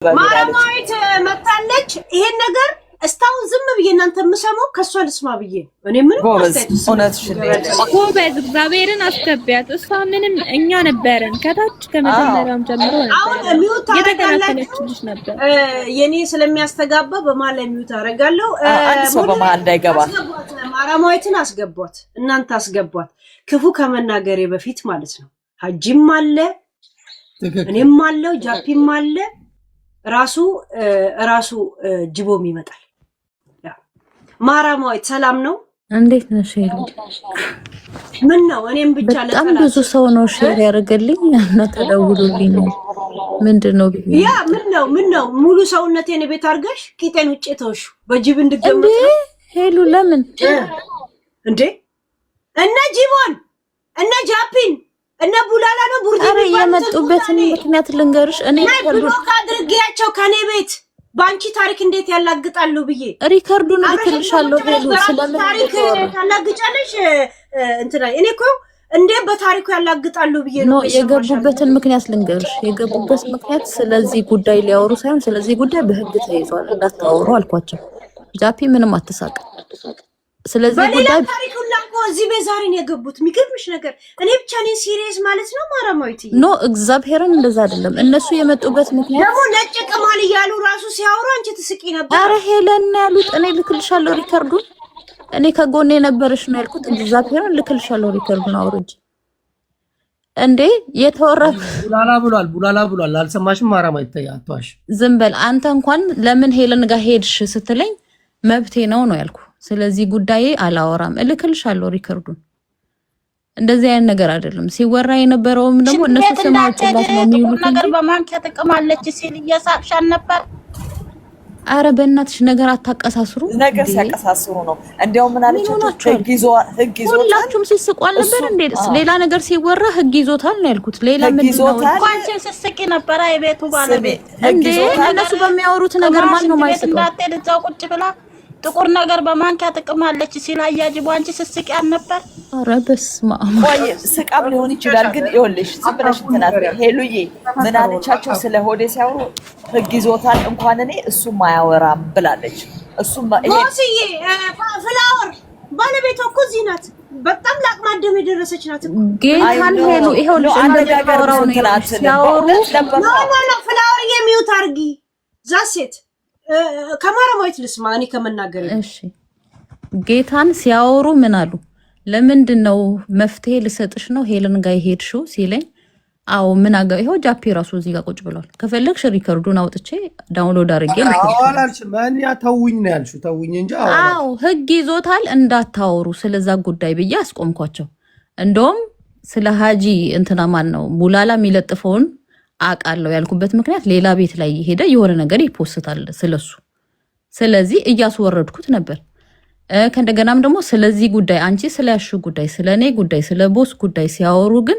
ማራማዊት መጣለች። ይሄን ነገር እስታውን ዝም ብዬ እናንተ የምሰማው ከሷ ልስማ ብዬ እኔ ምን ጎበዝ እግዚአብሔርን አስገቢያት። እሷ ምንም እኛ ነበርን ከታች ከመጀመሪያውም ጀምሮ የተከራከረችልሽ ነበር። የኔ ስለሚያስተጋባ በመሀል ላይ ሚውት አደርጋለሁ። አንድ ሰው በመሀል እንዳይገባ ማራማዊትን አስገቧት፣ እናንተ አስገቧት። ክፉ ከመናገሬ በፊት ማለት ነው። ሀጂም አለ እኔም አለው ጃፒም አለ ራሱ ጅቦም ይመጣል። ማራማዊት ሰላም ነው? እንዴት ነሽ? ምን ነው እኔም ብቻ በጣም ብዙ ሰው ነው ሼር ያደርገልኝ እና ተደውሎልኝ ነው። ምንድነው ያ ምን ነው ሙሉ ሰውነቴን ቤት አርገሽ ቂጤን ውጪ ተውሽ በጅብ እንድገመት ሄሉ ለምን እንዴ? እነ ጅቦን እነ ጃፒን እነ ቡላላ ነው ቡርዲ የመጡበትን ምክንያት ልንገርሽ። እኔ ብሎክ አድርጌያቸው ከኔ ቤት ባንቺ ታሪክ እንዴት ያላግጣሉ ብዬ ሪከርዱን ልክልሻለሁ። ሄሉ ስለምን ታሪክ ታላግጫለሽ? እንትና እኔ እኮ እንዴት በታሪኩ ያላግጣሉ ብዬ ነው የገቡበትን ምክንያት ልንገርሽ። የገቡበት ምክንያት ስለዚህ ጉዳይ ሊያወሩ ሳይሆን ስለዚህ ጉዳይ በህግ ተይዟል እንዳታወሩ አልኳቸው። ጃፒ ምንም አትሳቅ። ስለዚህ ጉዳይ ታሪኩ ላቆ እዚህ በዛሬ ነው የገቡት። የሚገርምሽ ነገር እኔ ብቻ ነኝ ሲሪየስ ማለት ነው። ማራማዊት ኖ እግዚአብሔርን እንደዛ አይደለም። እነሱ የመጡበት ምክንያት ደግሞ ነጭ ቅማል እያሉ ራሱ ሲያወሩ አንቺ ትስቂ ነበር። አረ ሄለን ያሉት እኔ ልክልሻለሁ ሪከርዱን። እኔ ከጎኔ ነበርሽ ነው ያልኩት። እግዚአብሔርን ልክልሻለሁ ሪከርዱን አውርጅ እንዴ። የተወራ ቡላላ ብሏል። አልሰማሽም? ማራማዊት አትዋሽ። ዝም በል አንተ። እንኳን ለምን ሄለን ጋር ሄድሽ ስትለኝ መብቴ ነው ያልኩ። ስለዚህ ጉዳዬ አላወራም። እልክልሻለሁ ሪከርዱን። እንደዚህ አይነት ነገር አይደለም ሲወራ የነበረውም ደግሞ እነሱ ሰማውጭላት ነው የሚሉት ነገር በማንኪያ ተቀማለች ሲል እየሳቅሻል ነበር። አረ በእናትሽ ነገር አታቀሳስሩ። ነገር ሲያቀሳስሩ ነው እንዴው ምን አለች? ህግ ይዞታል። ሁላችሁም ሲስቁ አልነበር እንዴ? ሌላ ነገር ሲወራ ህግ ይዞታል ነው ያልኩት። ሌላ ምን ነው? ቋንጭን ሲስቂ ነበር የቤቱ ባለቤት እንዴ? እነሱ በሚያወሩት ነገር ማን ነው ማይስቀው? እንዳትሄድ እዛው ቁጭ ብላ ጥቁር ነገር በማንኪያ ተቀማለች ሲል አያጅቡ አንቺ ሲስቂ አልነበር? አረ በስመ አብ። ቆይ ስቃም ሊሆን ይችላል ግን ይኸውልሽ ዝም ብለሽ እንትናት ሄሉዬ ምን አለቻቸው? ስለ ሆዴ ሲያወሩ ህግ ይዞታል እንኳን እኔ እሱም አያወራም ብላለች። እሱም ቦስዬ ፍላወር ባለቤቷ እኮ እዚህ ናት። በጣም ለአቅማደም የደረሰች ናት። ጌታን ሄሉ ይኸውልሽ እንደሚያወራው ነው ሲያወሩ ነው ፍላወር የሚውት አርጊ ዛሴት ከማራማዊት ልስማ እኔ ከመናገር። እሺ ጌታን ሲያወሩ ምን አሉ? ለምንድነው መፍትሄ ልሰጥሽ ነው ሄለን ጋር ሄድሽው ሲለኝ፣ አዎ ምን አገው ይሄው ጃፒ ራሱ እዚህ ጋር ቁጭ ብሏል። ከፈለግሽ ሪከርዱን አውጥቼ ዳውንሎድ አድርጌ አዋላልሽ ማን ያተውኝ ነው ያልሽው? ተውኝ እንጂ አዎ ህግ ይዞታል እንዳታወሩ ስለዛ ጉዳይ ብዬ አስቆምኳቸው። እንደውም ስለ ሀጂ እንትና ማን ነው ቡላላ የሚለጥፈውን አቃለው ያልኩበት ምክንያት ሌላ ቤት ላይ ሄደ የሆነ ነገር ይፖስታል ስለሱ። ስለዚህ እያስወረድኩት ነበር። ከእንደገናም ደግሞ ስለዚህ ጉዳይ አንቺ ስለያሽ ጉዳይ ስለኔ ጉዳይ ስለ ቦስ ጉዳይ ሲያወሩ ግን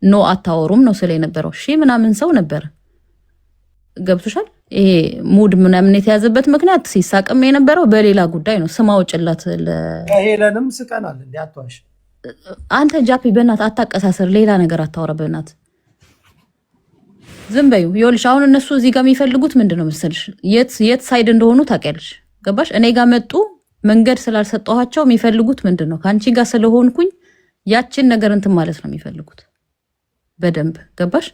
ኖ አታወሩም ነው ስለ የነበረው። እሺ ምናምን ሰው ነበር። ገብቶሻል? ይሄ ሙድ ምናምን የተያዘበት ምክንያት ሲሳቅም የነበረው በሌላ ጉዳይ ነው። ስማው ጭላት ሄለንም ስቀናል እንዴ? አትዋሽ አንተ ጃፒ። በእናት አታቀሳሰር። ሌላ ነገር አታወራ በእናት ዝም በዩ። ይኸውልሽ አሁን እነሱ እዚህ ጋር የሚፈልጉት ምንድነው መሰልሽ? የት ሳይድ እንደሆኑ ታውቂያለሽ። ገባሽ? እኔ ጋር መጡ መንገድ ስላልሰጠኋቸው የሚፈልጉት ምንድነው? ካንቺ ጋር ስለሆንኩኝ ያችን ነገር እንትን ማለት ነው የሚፈልጉት። በደንብ ገባሽ?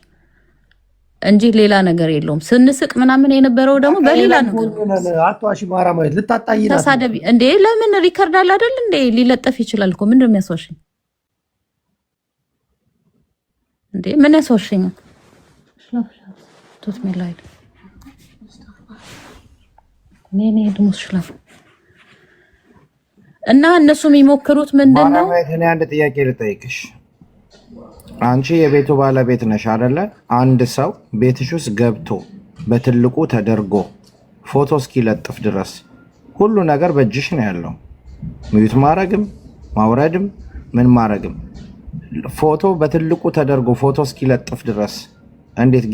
እንጂ ሌላ ነገር የለውም። ስንስቅ ምናምን የነበረው ደግሞ በሌላ ነገር አትዋሺ። ማራማዊት ልታጣይና ተሳደቢ እንዴ? ለምን ሪከርድ አለ አይደል እንዴ? ሊለጠፍ ይችላል እኮ። ምንድነው የሚያስዋሽኝ እንዴ? ምን ያስዋሽኛል? tut mir leid nee du musst schlafen እና እነሱ የሚሞክሩት ምንድነው? እኔ አንድ ጥያቄ ልጠይቅሽ። አንቺ የቤቱ ባለቤት ነሽ አይደለ? አንድ ሰው ቤትሽ ውስጥ ገብቶ በትልቁ ተደርጎ ፎቶ እስኪለጥፍ ድረስ ሁሉ ነገር በእጅሽ ነው ያለው። ሚዩት ማረግም ማውረድም ምን ማረግም ፎቶ በትልቁ ተደርጎ ፎቶ እስኪለጥፍ ድረስ እንዴት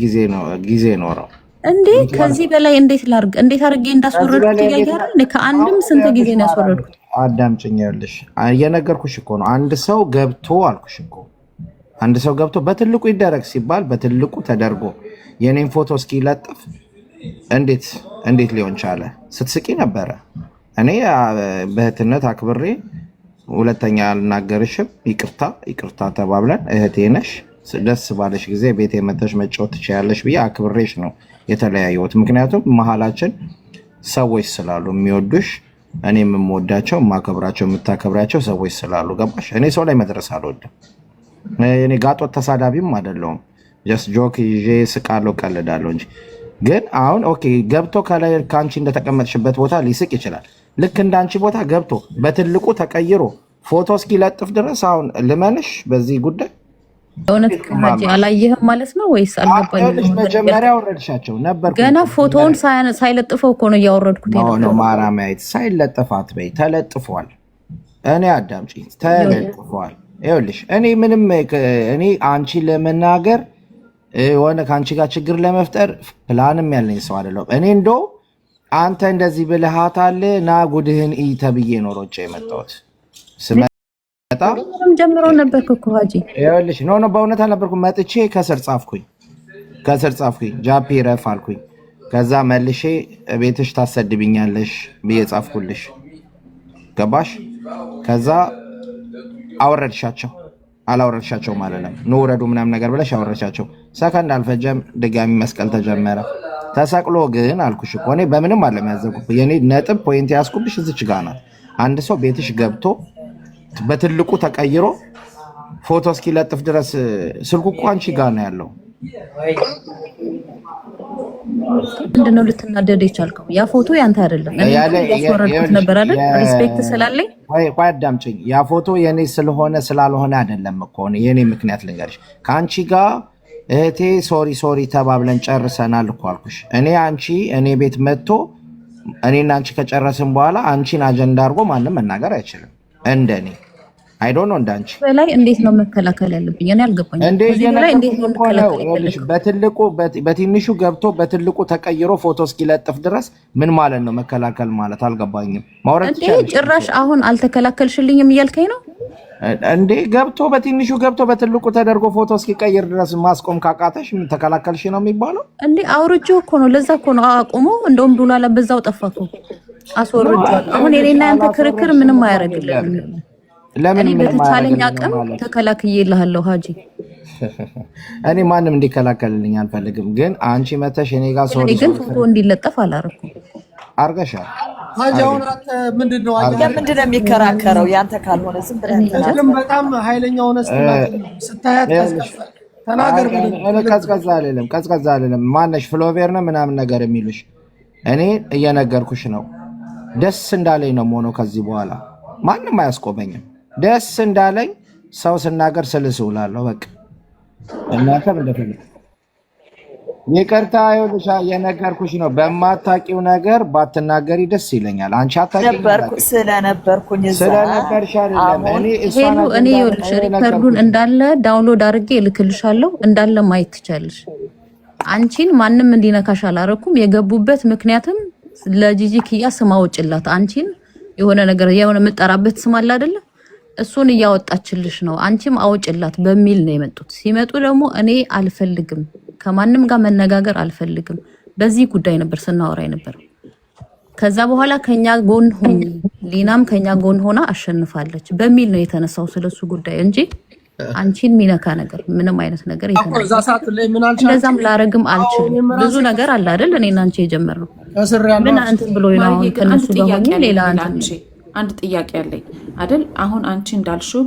ጊዜ ኖረው እንዴ? ከዚህ በላይ እንዴት ላርግ? እንዴት አርጌ እንዳስወረድኩት ይያያራል። ከአንድም ስንት ጊዜ ነው ያስወረድኩት? አዳምጪኛለሽ። እየነገርኩሽ እኮ ነው። አንድ ሰው ገብቶ አልኩሽ እኮ አንድ ሰው ገብቶ በትልቁ ይደረግ ሲባል በትልቁ ተደርጎ የኔን ፎቶ እስኪለጥፍ እንዴት ሊሆን ቻለ? ስትስቂ ነበረ። እኔ በእህትነት አክብሬ ሁለተኛ አልናገርሽም፣ ይቅርታ ተባብለን እህቴ ነሽ፣ ደስ ባለሽ ጊዜ ቤቴ መተሽ መጫወት ትችያለሽ ብዬ አክብሬሽ ነው የተለያየሁት። ምክንያቱም መሀላችን ሰዎች ስላሉ የሚወዱሽ፣ እኔ የምወዳቸው የማከብራቸው የምታከብራቸው ሰዎች ስላሉ ገባሽ? እኔ ሰው ላይ መድረስ አልወድም። እኔ ጋጦት ተሳዳቢም አይደለሁም። ጀስት ጆክ ይዤ ስቃለሁ፣ ቀልዳለሁ እንጂ ግን አሁን ኦኬ ገብቶ ከላይ ከአንቺ እንደተቀመጥሽበት ቦታ ሊስቅ ይችላል። ልክ እንዳንቺ ቦታ ገብቶ በትልቁ ተቀይሮ ፎቶ እስኪለጥፍ ድረስ አሁን ልመንሽ በዚህ ጉዳይ እውነት ከሀጂ አላየህም ማለት ነው ወይስ አልገባኝም? መጀመሪያ አወረድሻቸው ነበር። ገና ፎቶውን ሳይለጥፈው እኮ ነው እያወረድኩት ነው። ማራማየት ሳይለጥፋት በይ ተለጥፏል። እኔ አዳምጪኝ፣ ተለጥፏል። ይኸውልሽ እኔ አንቺ ለመናገር የሆነ ከአንቺ ጋር ችግር ለመፍጠር ፕላንም ያለኝ ሰው አይደለሁም። እኔ እንደው አንተ እንደዚህ ብልሃታል ና ጉድህን ኢ ተብዬ ነው ሮጬ የመጣሁት። ጀምሮ ነበርኩ እኮ ሀጂ። ይኸውልሽ ኖ በእውነት አልነበርኩም። መጥቼ ከስር ጻፍኩኝ ጃፒ ረፍ አልኩኝ። ከዛ መልሼ ቤትሽ ታሰድብኛለሽ ብዬ ጻፍኩልሽ። ገባሽ? ከዛ አላወረድሻቸው ማለት ነው። ኑ ውረዱ ምናምን ነገር ብለሽ አወረድሻቸው። ሰከንድ አልፈጀም ድጋሚ መስቀል ተጀመረ። ተሰቅሎ ግን አልኩሽ እኮ እኔ በምንም አለም ያዘኩብሽ። የኔ ነጥብ ፖይንት ያስኩብሽ እዚች ጋር ናት። አንድ ሰው ቤትሽ ገብቶ በትልቁ ተቀይሮ ፎቶ እስኪለጥፍ ድረስ ስልኩ እኮ አንቺ ጋር ነው ያለው። ምንድነው ልትናደድ የቻልከው? ያ ፎቶ ያንተ አይደለም። እኔ ያስወረድኩት ነበር አይደል? ሪስፔክት ስላለኝ ቆይ አዳምጪኝ። ያ ፎቶ የኔ ስለሆነ ስላልሆነ አይደለም እኮ የኔ ምክንያት ልንገርሽ። ከአንቺ ጋር እህቴ ሶሪ ተባብለን ጨርሰናል እኮ አልኩሽ። እኔ ቤት መጥቶ እኔና አንቺ ከጨረስን በኋላ አንቺን አጀንዳ አድርጎ ማንም መናገር አይችልም። እንደኔ አይ ዶንት ኖ እንዳንቺ በላይ እንዴት ነው መከላከል ያለብኝ? እኔ አልገባኝም። በላይ እንዴት ነው መከላከል ያለብኝ? በትንሹ ገብቶ በትልቁ ተቀይሮ ፎቶ እስኪለጥፍ ድረስ ምን ማለት ነው መከላከል ማለት? አልገባኝም። ማውራት ይችላል። ጭራሽ አሁን አልተከላከልሽልኝም እያልከኝ ነው እንዴ? በትንሹ ገብቶ በትልቁ ተደርጎ ፎቶ እስኪቀይር ድረስ ማስቆም ካቃተሽ ተከላከልሽ ነው የሚባለው እንዴ? አውርጄው እኮ ነው። ለዛ እኮ ነው አቁሞ። እንደውም ዱላላ በዛው ጠፋኩ አስወርጄው። አሁን የኔና ያንተ ክርክር ምንም አያደርግልንም። እኔ በተቻለኝ አቅም ተከላክዬልሃለሁ ሀጂ። እኔ ማንም እንዲከላከልልኝ አልፈልግም። ግን አንቺ መተሽ እኔ ጋር ሶሪ ግን ፎቶ እንዲለጠፍ አላረኩም። አርገሻል ሀጂ። አሁን ምንድነው የሚከራከረው? ያንተ ካልሆነ ዝም ብለህ በጣም ኃይለኛ ሆነ ስታያት ተናገር። ቀዝቀዝ አልልም። ማነሽ ፍሎቬር ነው ምናምን ነገር የሚሉሽ እኔ እየነገርኩሽ ነው። ደስ እንዳለኝ ነው ሆኖ ከዚህ በኋላ ማንም አያስቆመኝም። ደስ እንዳለኝ ሰው ስናገር ስልስ ውላለሁ። በቃ እናንተም እንደፈለግ ይቅርታ። ይኸውልሽ የነገርኩሽ ነው። በማታውቂው ነገር ባትናገሪ ደስ ይለኛል። አንቺ ስለነበርኩኝ ስለነበርሽ አይደለም። እኔ ይኸውልሽ ሪከርዱን እንዳለ ዳውንሎድ አድርጌ እልክልሻለሁ። እንዳለ ማየት ትቻለሽ። አንቺን ማንም እንዲነካሽ አላረኩም። የገቡበት ምክንያትም ለጂጂ ኪያ ስም አውጭላት። አንቺን የሆነ ነገር የምጠራበት ስም አለ አይደለ? እሱን እያወጣችልሽ ነው። አንቺም አውጭላት በሚል ነው የመጡት። ሲመጡ ደግሞ እኔ አልፈልግም፣ ከማንም ጋር መነጋገር አልፈልግም። በዚህ ጉዳይ ነበር ስናወራ ነበር። ከዛ በኋላ ከኛ ጎን ሆኒ፣ ሊናም ከኛ ጎን ሆና አሸንፋለች በሚል ነው የተነሳው ስለሱ ጉዳይ እንጂ አንቺን ሚነካ ነገር ምንም አይነት ነገር እንደዛም ላረግም አልችልም። ብዙ ነገር አለ አይደል? እኔና አንቺ የጀመርነው ምን እንትን ብሎ ነው ከነሱ ጋር ሆኜ ሌላ አንድ ጥያቄ አለኝ አይደል? አሁን አንቺ እንዳልሽው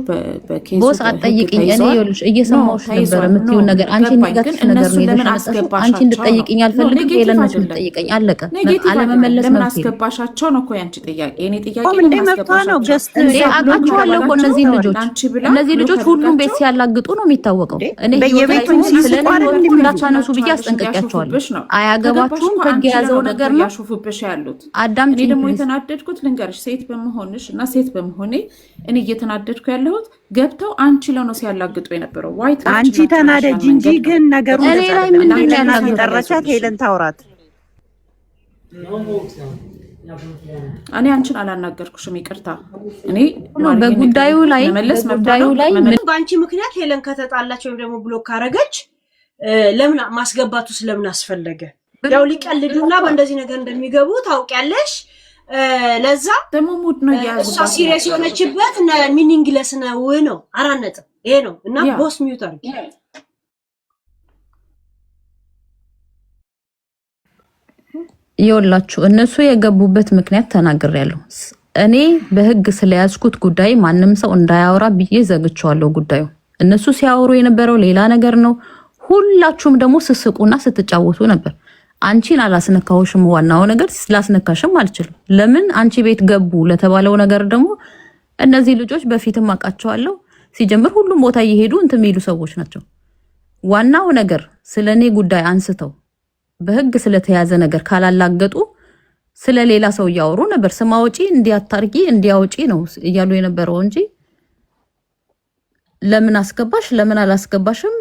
በኬዝ ቦስ አትጠይቅኝ። እኔ ይኸውልሽ እየሰማሁሽ ነበር የምትይውን ነገር አንቺ ኔጋቲቭ ነገር ነው የምታስገባው። አንቺ እንድጠይቅኝ አልፈልግም። ሌላነሱ እንድጠይቀኝ አለቀ። አለመመለስ ምን አስገባሻቸው ነው እኮ ያንቺ ጥያቄ። እኔ ጥያቄ ምን አስገባሻቸው? አውቃቸዋለሁ እኮ እነዚህ ልጆች ሁሉም ቤት ሲያላግጡ ነው የሚታወቀው። እኔ በየቤቱ ስለነሱ እንዳታነሱ ብዬ አስጠንቅቂያቸዋለሁ። አያገባችሁም፣ ህግ የያዘው ነገር ነው። ያሹፉብሽ ያሉት አዳም እኔ ደግሞ የተናደድኩት ልንገርሽ ሴት በመሆንሽ እና ሴት በመሆኔ እኔ እየተናደድኩ ያለሁት ገብተው አንቺ ነው ሲያላግጡ የነበረው። ዋይት አንቺ ተናደጅ እንጂ ግን ነገሩ እኔ ላይ ምንድን ነው የጠራቻት? ሄለን ታውራት። እኔ አንቺን አላናገርኩሽም፣ ይቅርታ። እኔ በጉዳዩ ላይ በአንቺ ምክንያት ሄለን ከተጣላች ወይም ደግሞ ብሎክ ካረገች ለምን ማስገባቱ ስለምን አስፈለገ? ያው ሊቀልዱና በእንደዚህ ነገር እንደሚገቡ ታውቂያለሽ። ለዛ ደግሞ ሙድ ነው ያያዙ እሷ ሲሪየስ የሆነችበት ሚኒንግለስ ነው 4 ነጥብ ይሄ ነው እና ቦስ ሚውት አድርጊ። ይኸውላችሁ እነሱ የገቡበት ምክንያት ተናግሬያለሁ። እኔ በህግ ስለያዝኩት ጉዳይ ማንም ሰው እንዳያወራ ብዬ ዘግቼዋለሁ ጉዳዩ። እነሱ ሲያወሩ የነበረው ሌላ ነገር ነው። ሁላችሁም ደግሞ ስስቁና ስትጫወቱ ነበር። አንቺን አላስነካውሽም። ዋናው ነገር ስላስነካሽም አልችልም። ለምን አንቺ ቤት ገቡ ለተባለው ነገር ደግሞ እነዚህ ልጆች በፊትም አውቃቸዋለሁ። ሲጀምር ሁሉም ቦታ እየሄዱ እንትን የሚሉ ሰዎች ናቸው። ዋናው ነገር ስለኔ ጉዳይ አንስተው በህግ ስለተያዘ ነገር ካላላገጡ ስለሌላ ሰው እያወሩ ነበር። ስማውጪ እንዲያታርጊ እንዲያውጪ ነው እያሉ የነበረው እንጂ ለምን አስገባሽ ለምን አላስገባሽም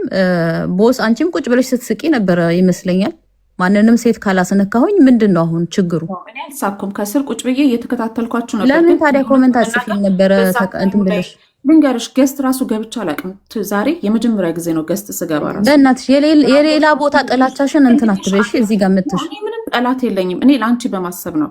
ቦስ አንቺም ቁጭ ብለሽ ስትስቂ ነበር ይመስለኛል። ማንንም ሴት ካላስነካሁኝ ምንድነው አሁን ችግሩ? እኔ አልሳኩም። ከስር ቁጭ ብዬ እየተከታተልኳችሁ ነበር። ለምን ታዲያ ኮሜንት አጽፊኝ ነበር? እንትን ብለሽ ልንገርሽ ገስት ራሱ ገብቻ አላውቅም። ዛሬ የመጀመሪያ ጊዜ ነው ገስት ስገባ ራሱ። በእናትሽ የሌላ ቦታ ጥላቻሽን እንትን አትበይሽ። እዚህ ጋር መጥተሽ እኔ ምንም ጠላት የለኝም። እኔ ለአንቺ በማሰብ ነው።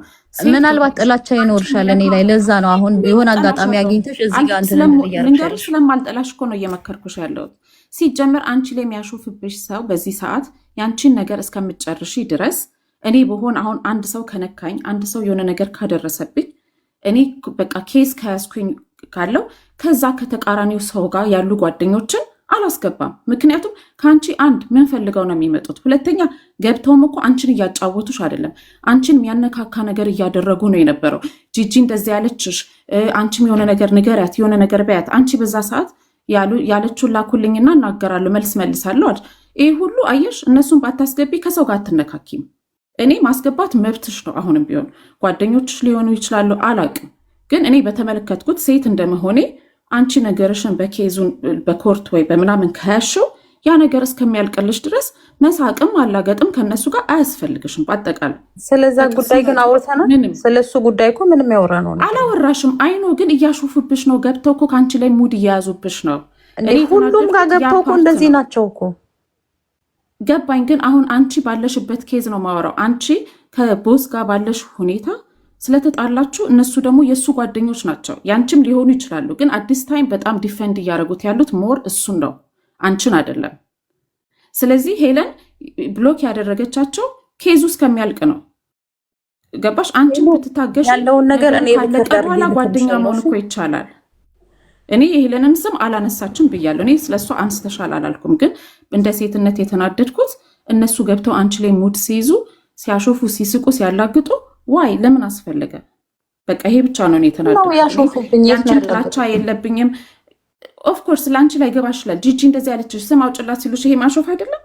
ምናልባት ጥላቻ ይኖርሻል እኔ ላይ። ለዛ ነው አሁን የሆነ አጋጣሚ አግኝተሽ እዚህ ጋር እንትን ልንገርሽ ስለማልጠላሽ እኮ ነው እየመከርኩሽ ያለሁት። ሲጀመር አንቺ ላይ የሚያሾፍብሽ ሰው በዚህ ሰዓት ያንቺን ነገር እስከምትጨርሺ ድረስ እኔ በሆን አሁን አንድ ሰው ከነካኝ አንድ ሰው የሆነ ነገር ካደረሰብኝ እኔ በቃ ኬስ ከያዝኩኝ ካለው ከዛ ከተቃራኒው ሰው ጋር ያሉ ጓደኞችን አላስገባም። ምክንያቱም ከአንቺ አንድ ምን ፈልገው ነው የሚመጡት? ሁለተኛ ገብተውም እኮ አንቺን እያጫወቱሽ አይደለም፣ አንቺን የሚያነካካ ነገር እያደረጉ ነው የነበረው። ጂጂ እንደዚህ ያለችሽ፣ አንቺም የሆነ ነገር ንገሪያት፣ የሆነ ነገር በያት። አንቺ በዛ ሰዓት ያለችውን ላኩልኝና እናገራለሁ መልስ መልሳለሁ አይደል? ይህ ሁሉ አየሽ፣ እነሱን ባታስገቢ ከሰው ጋር አትነካኪም። እኔ ማስገባት መብትሽ ነው። አሁንም ቢሆን ጓደኞችሽ ሊሆኑ ይችላሉ፣ አላቅም። ግን እኔ በተመለከትኩት ሴት እንደመሆኔ አንቺ ነገርሽን በኬዙን በኮርት ወይ በምናምን ከያሽው ያ ነገር እስከሚያልቅልሽ ድረስ መሳቅም አላገጥም ከነሱ ጋር አያስፈልግሽም። በአጠቃላይ ስለዛ ጉዳይ ግን አውርተናል። ስለሱ ጉዳይ እኮ ምንም ያወራ ነው አላወራሽም። አይኖ ግን እያሾፉብሽ ነው። ገብተው እኮ ከአንቺ ላይ ሙድ እየያዙብሽ ነው። ሁሉም ጋር ገብተው እኮ እንደዚህ ናቸው እኮ ገባኝ። ግን አሁን አንቺ ባለሽበት ኬዝ ነው ማወራው። አንቺ ከቦስ ጋር ባለሽ ሁኔታ ስለተጣላችሁ እነሱ ደግሞ የእሱ ጓደኞች ናቸው፣ ያንቺም ሊሆኑ ይችላሉ። ግን አዲስ ታይም በጣም ዲፌንድ እያደረጉት ያሉት ሞር እሱን ነው አንቺን አይደለም። ስለዚህ ሄለን ብሎክ ያደረገቻቸው ኬዙ እስከሚያልቅ ነው። ገባሽ? አንቺን ብትታገሽ ያለውን ነገር እኔ በኋላ ጓደኛ መሆን እኮ ይቻላል። እኔ የሄለንን ስም አላነሳችም ብያለሁ። እኔ ስለሷ አንስተሻል አላልኩም። ግን እንደ ሴትነት የተናደድኩት እነሱ ገብተው አንቺ ላይ ሙድ ሲይዙ፣ ሲያሾፉ፣ ሲስቁ፣ ሲያላግጡ ዋይ ለምን አስፈለገ? በቃ ይሄ ብቻ ነው የተናደድኩት። ያንቺን ጥላቻ የለብኝም። ኦፍኮርስ ለአንቺ ላይ ገባ ይችላል። ጂጂ እንደዚህ ያለችሽ ስም አውጭላት ሲሉሽ ይሄ ማሾፍ አይደለም?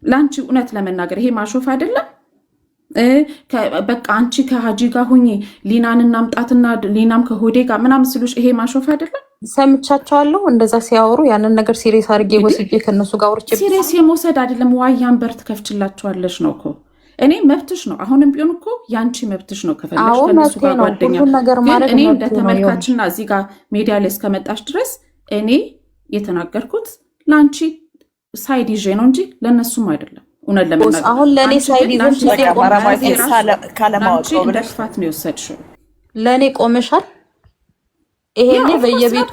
ለአንቺ እውነት ለመናገር ይሄ ማሾፍ አይደለም? በቃ አንቺ ከሀጂ ጋር ሁኚ ሊናን እናምጣትና ሊናም ከሆዴ ጋር ምናምን ሲሉሽ ይሄ ማሾፍ አይደለም? ሰምቻቸዋለሁ እንደዛ ሲያወሩ። ያንን ነገር ሲሪየስ አድርጌ ወስጄ ከነሱ ጋር ወርቼ ሲሪየስ የመውሰድ አይደለም። ዋያን በር ትከፍችላቸዋለሽ ነው እኮ። እኔ መብትሽ ነው። አሁንም ቢሆን እኮ ያንቺ መብትሽ ነው። ከፈለሽ ከነሱ ጋር ጓደኛ ግን እኔ እንደ ተመልካችና እዚህ ጋር ሚዲያ ላይ እስከመጣሽ ድረስ እኔ የተናገርኩት ለአንቺ ሳይድ ይዤ ነው እንጂ ለእነሱም አይደለም። እውነት ለመናገር አሁን ለእኔ ሳይድ ይዘሽ ለአንቺ እንደ ክፋት ነው የወሰድሽው። ለእኔ ቆመሻል። ይሄኔ በየቤቱ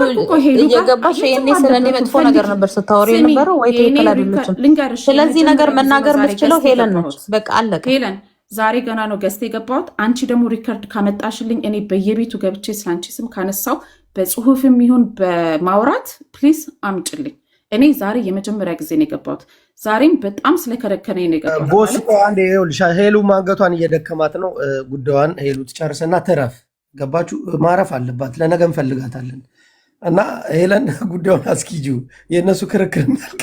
እየገባሽ ይሄኔ ስለኔ መጥፎ ነገር ነበር ስታወሪ የነበረው ወይ ትክክል አይደለችም። ስለዚህ ነገር መናገር የምትችለው ሄለን ነች። በቃ አለቀ። ሄለን ዛሬ ገና ነው ገዝተ የገባሁት። አንቺ ደግሞ ሪከርድ ካመጣሽልኝ እኔ በየቤቱ ገብቼ ስላንቺ ስም ካነሳው በጽሁፍም ይሁን በማውራት ፕሊዝ አምጭልኝ። እኔ ዛሬ የመጀመሪያ ጊዜ ነው የገባሁት። ዛሬም በጣም ስለከረከረኝ ነው የገባሁት። ቦስ አንዴ ይኸውልሽ፣ ሄሉ ማንገቷን እየደከማት ነው። ጉዳዩን ሄሉ ትጨርስና ትረፍ። ገባችሁ? ማረፍ አለባት። ለነገ እንፈልጋታለን እና ሄለን ጉዳዩን አስኪጂው። የእነሱ ክርክር የሚያልቅ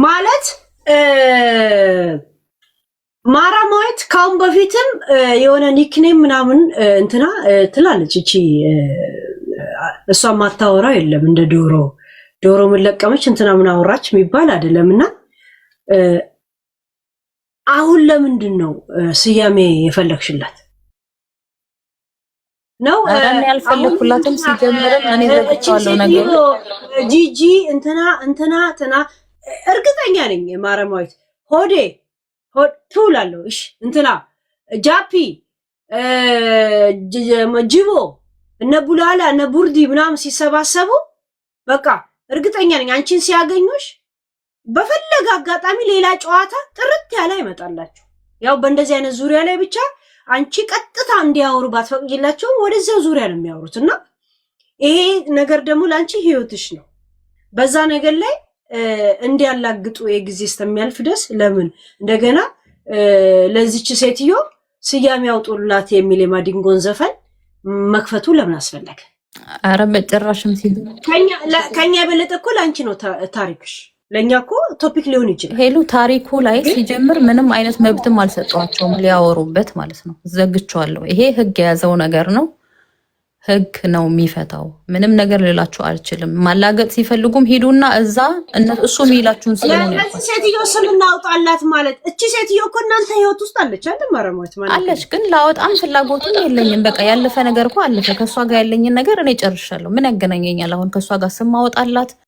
ማለት ማራማዊት ካሁን በፊትም የሆነ ኒክኔም ምናምን እንትና ትላለች። እቺ እሷ ማታወራው የለም እንደ ዶሮ ምን ለቀመች እንትና ምን አወራች የሚባል አይደለምና አሁን ለምንድን ነው ስያሜ የፈለግሽላት? ነው። እኔ ያልፈለኩላትም ሲጀምርም እኔ ዘግቼዋለሁ ነገሩ። ጂጂ እንትና እርግጠኛ ነኝ ማረማዊት ሆዴ ትውላለሁ። እሺ እንትና ጃፒ ጅቦ እነ ቡላላ እነ ቡርዲ ምናምን ሲሰባሰቡ በቃ እርግጠኛ ነኝ አንቺን ሲያገኙሽ በፈለገ አጋጣሚ ሌላ ጨዋታ ጥርት ያለ ይመጣላችሁ። ያው በእንደዚህ አይነት ዙሪያ ላይ ብቻ አንቺ ቀጥታ እንዲያወሩ ባትፈቅጂላቸውም ወደዚያው ዙሪያ ነው የሚያወሩት እና ይሄ ነገር ደግሞ ለአንቺ ህይወትሽ ነው። በዛ ነገር ላይ እንዲያላግጡ የጊዜ እስከሚያልፍ ድረስ ለምን እንደገና ለዚች ሴትዮ ስያሜ ያውጡላት የሚል የማዲንጎን ዘፈን መክፈቱ ለምን አስፈለገ? አረ በጭራሽም ሲል ከኛ የበለጠ እኮ ለአንቺ ነው ታሪክሽ። ለእኛ እኮ ቶፒክ ሊሆን ይችላል። ሄሉ ታሪኩ ላይ ሲጀምር ምንም አይነት መብትም አልሰጧቸውም ሊያወሩበት ማለት ነው። ዘግቼዋለሁ። ይሄ ህግ የያዘው ነገር ነው። ህግ ነው የሚፈታው። ምንም ነገር ልላችሁ አልችልም። ማላገጥ ሲፈልጉም ሂዱና እዛ እሱ የሚላችሁን ስለሆነ ሴትዮ ስም እናውጣላት ማለት እቺ ሴትዮ እኮ እናንተ ህይወት ውስጥ አለች አይደል? ማረማት ማለት አለች፣ ግን ላወጣም ፍላጎቱም የለኝም። በቃ ያለፈ ነገር እኮ አለፈ። ከሷ ጋር ያለኝን ነገር እኔ ጨርሻለሁ። ምን ያገናኘኛል አሁን ከሷ ጋር ስም ማወጣላት?